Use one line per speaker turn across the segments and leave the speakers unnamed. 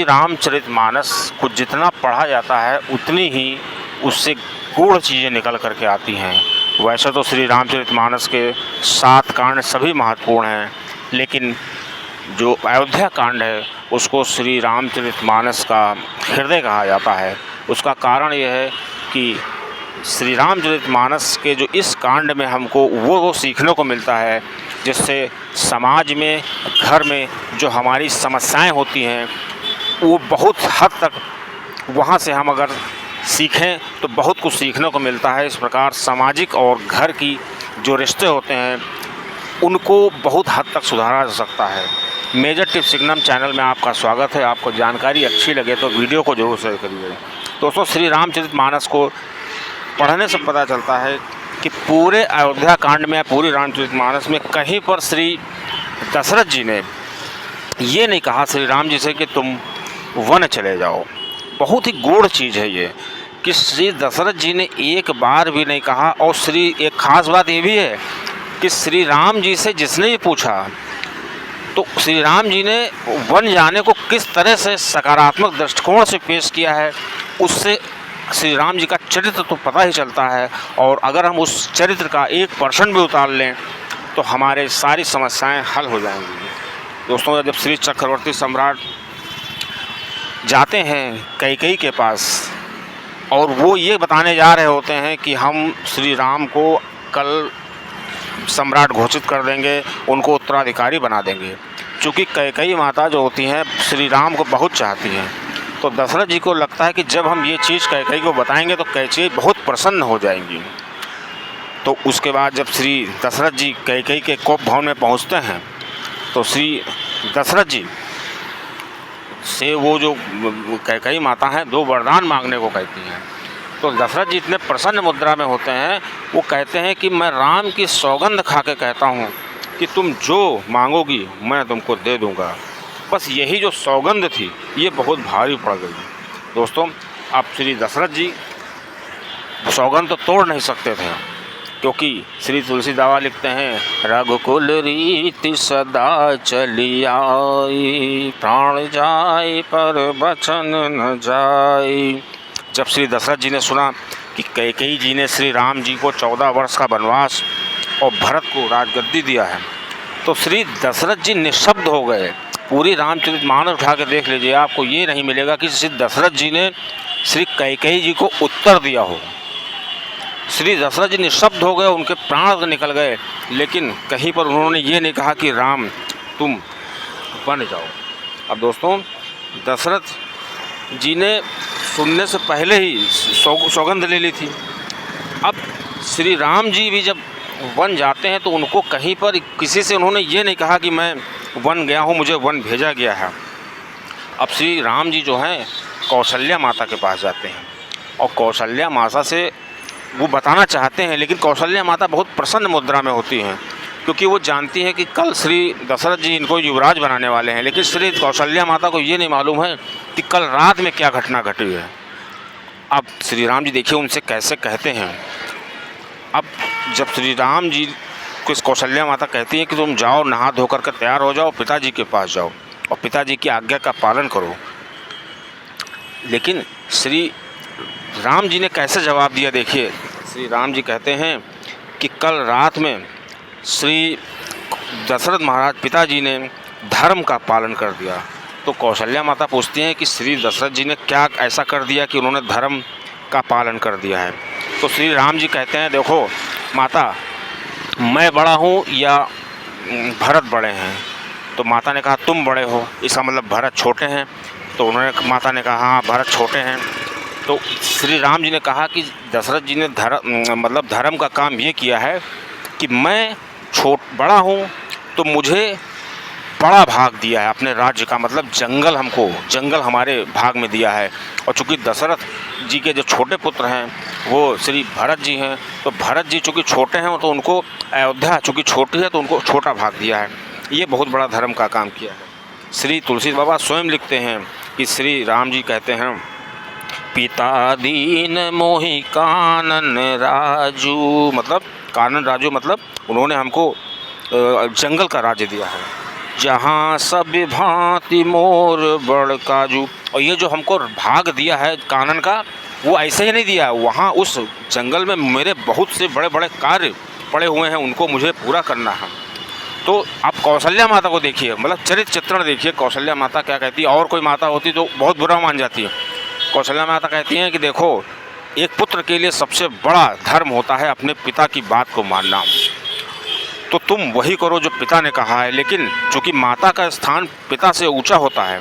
रामचरितमानस को जितना पढ़ा जाता है उतनी ही उससे गूढ़ चीज़ें निकल कर के आती हैं। वैसे तो श्री रामचरितमानस के 7 कांड सभी महत्वपूर्ण हैं, लेकिन जो अयोध्या कांड है उसको श्री रामचरितमानस का हृदय कहा जाता है। उसका कारण यह है कि श्री रामचरितमानस के जो इस कांड में हमको वो सीखने को मिलता है जिससे समाज में, घर में जो हमारी समस्याएं होती हैं वो बहुत हद तक वहाँ से हम अगर सीखें तो बहुत कुछ सीखने को मिलता है। इस प्रकार सामाजिक और घर की जो रिश्ते होते हैं उनको बहुत हद तक सुधारा जा सकता है। मेजर टिप्स सिग्नम चैनल में आपका स्वागत है। आपको जानकारी अच्छी लगे तो वीडियो को जरूर शेयर करिए। दोस्तों, श्री रामचरितमानस को पढ़ने से पता चलता है कि पूरे अयोध्या कांड में, पूरी रामचरितमानस में कहीं पर श्री दशरथ जी ने ये नहीं कहा श्री राम जी से कि तुम वन चले जाओ। बहुत ही गूढ़ चीज़ है ये कि श्री दशरथ जी ने एक बार भी नहीं कहा। और एक ख़ास बात ये भी है कि श्री राम जी से जिसने ये पूछा तो श्री राम जी ने वन जाने को किस तरह से सकारात्मक दृष्टिकोण से पेश किया है, उससे श्री राम जी का चरित्र तो पता ही चलता है। और अगर हम उस चरित्र का 1% भी उतार लें तो हमारे सारी समस्याएं हल हो जाएंगी। दोस्तों, जब श्री चक्रवर्ती सम्राट जाते हैं कैकेयी के पास और वो ये बताने जा रहे होते हैं कि हम श्री राम को कल सम्राट घोषित कर देंगे, उनको उत्तराधिकारी बना देंगे। चूँकि कैकेयी माता जो होती हैं श्री राम को बहुत चाहती हैं, तो दशरथ जी को लगता है कि जब हम ये चीज़ कैकेयी को बताएंगे तो कैकेयी बहुत प्रसन्न हो जाएंगी। तो उसके बाद जब श्री दशरथ जी कैकेयी के कोप भवन में पहुंचते हैं तो श्री दशरथ जी से वो जो कैकेयी माता हैं 2 वरदान मांगने को कहती हैं। तो दशरथ जी इतने प्रसन्न मुद्रा में होते हैं, वो कहते हैं कि मैं राम की सौगंध खा के कहता हूँ कि तुम जो मांगोगी मैं तुमको दे दूँगा। बस यही जो सौगंध थी ये बहुत भारी पड़ गई। दोस्तों, अब श्री दशरथ जी सौगंध तो तोड़ नहीं सकते थे, क्योंकि श्री तुलसीदास लिखते हैं, रघुकुल रीति सदा चली आई, प्राण जाए पर वचन न जाए। जब श्री दशरथ जी ने सुना कि कैकेयी जी ने श्री राम जी को 14 वर्ष का वनवास और भरत को राजगद्दी दिया है, तो श्री दशरथ जी निःशब्द हो गए। पूरी रामचरितमानस उठा के देख लीजिए, आपको ये नहीं मिलेगा कि श्री दशरथ जी ने श्री कैकेयी जी को उत्तर दिया हो। श्री दशरथ जी निःशब्द हो गए, उनके प्राण निकल गए, लेकिन कहीं पर उन्होंने ये नहीं कहा कि राम तुम बन जाओ। अब दोस्तों, दशरथ जी ने सुनने से पहले ही सौगंध ले ली थी। अब श्री राम जी भी जब वन जाते हैं तो उनको कहीं पर किसी से उन्होंने ये नहीं कहा कि मैं वन गया हूँ, मुझे वन भेजा गया है। अब श्री राम जी जो हैं कौशल्या माता के पास जाते हैं और कौशल्या माता से वो बताना चाहते हैं, लेकिन कौशल्या माता बहुत प्रसन्न मुद्रा में होती हैं, क्योंकि वो जानती हैं कि कल श्री दशरथ जी इनको युवराज बनाने वाले हैं। लेकिन श्री कौशल्या माता को ये नहीं मालूम है कि कल रात में क्या घटना घटी है। अब श्री राम जी देखिए उनसे कैसे कहते हैं। अब जब श्री राम जी को कौशल्या माता कहती है कि तुम जाओ, नहा धो कर तैयार हो जाओ, पिताजी के पास जाओ और पिताजी की आज्ञा का पालन करो। लेकिन श्री राम जी ने कैसे जवाब दिया, देखिए। श्री राम जी कहते हैं कि कल रात में श्री दशरथ महाराज पिताजी ने धर्म का पालन कर दिया। तो कौशल्या माता पूछती हैं कि श्री दशरथ जी ने क्या ऐसा कर दिया कि उन्होंने धर्म का पालन कर दिया है। तो श्री राम जी कहते हैं, देखो माता, मैं बड़ा हूँ या भरत बड़े हैं? तो माता ने कहा तुम बड़े हो, इसका मतलब भरत छोटे हैं। तो माता ने कहा हाँ भरत छोटे हैं। तो श्री राम जी ने कहा कि दशरथ जी ने धर्म का काम ये किया है कि मैं बड़ा हूँ तो मुझे बड़ा भाग दिया है अपने राज्य का, मतलब जंगल हमारे भाग में दिया है। और चूँकि दशरथ जी के जो छोटे पुत्र हैं वो श्री भरत जी हैं, तो भरत जी चूँकि छोटे हैं तो उनको अयोध्या चूँकि छोटी है तो उनको छोटा भाग दिया है। ये बहुत बड़ा धर्म का काम किया है। श्री तुलसी बाबा स्वयं लिखते हैं कि श्री राम जी कहते हैं, पिता दीन मोहि कानन राजू, मतलब कानन राजू मतलब उन्होंने हमको जंगल का राज्य दिया है। जहाँ सब भांति मोर बड़ काजू। और ये जो हमको भाग दिया है कानन का, वो ऐसे ही नहीं दिया, वहाँ उस जंगल में मेरे बहुत से बड़े बड़े कार्य पड़े हुए हैं, उनको मुझे पूरा करना है। तो आप कौशल्या माता को देखिए, मतलब चरित्र चित्रण देखिए, कौशल्या माता क्या कहती है। और कोई माता होती तो बहुत बुरा मान जाती है। कौशल्या माता कहती हैं कि देखो, एक पुत्र के लिए सबसे बड़ा धर्म होता है अपने पिता की बात को मानना, तो तुम वही करो जो पिता ने कहा है। लेकिन चूँकि माता का स्थान पिता से ऊंचा होता है,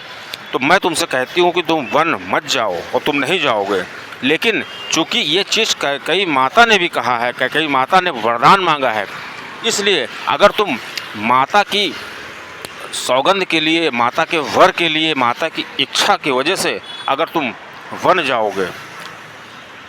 तो मैं तुमसे कहती हूँ कि तुम वन मत जाओ, और तुम नहीं जाओगे। लेकिन चूँकि ये चीज़ कई माता ने भी कहा है, कई माता ने वरदान मांगा है, इसलिए अगर तुम माता की सौगंध के लिए, माता के वर के लिए, माता की इच्छा की वजह से अगर तुम वन जाओगे,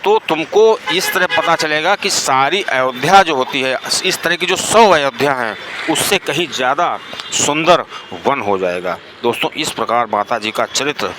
तो तुमको इस तरह पता चलेगा कि सारी अयोध्या जो होती है, इस तरह की जो 100 अयोध्या हैं, उससे कहीं ज़्यादा सुंदर वन हो जाएगा। दोस्तों, इस प्रकार माता जी का चरित्र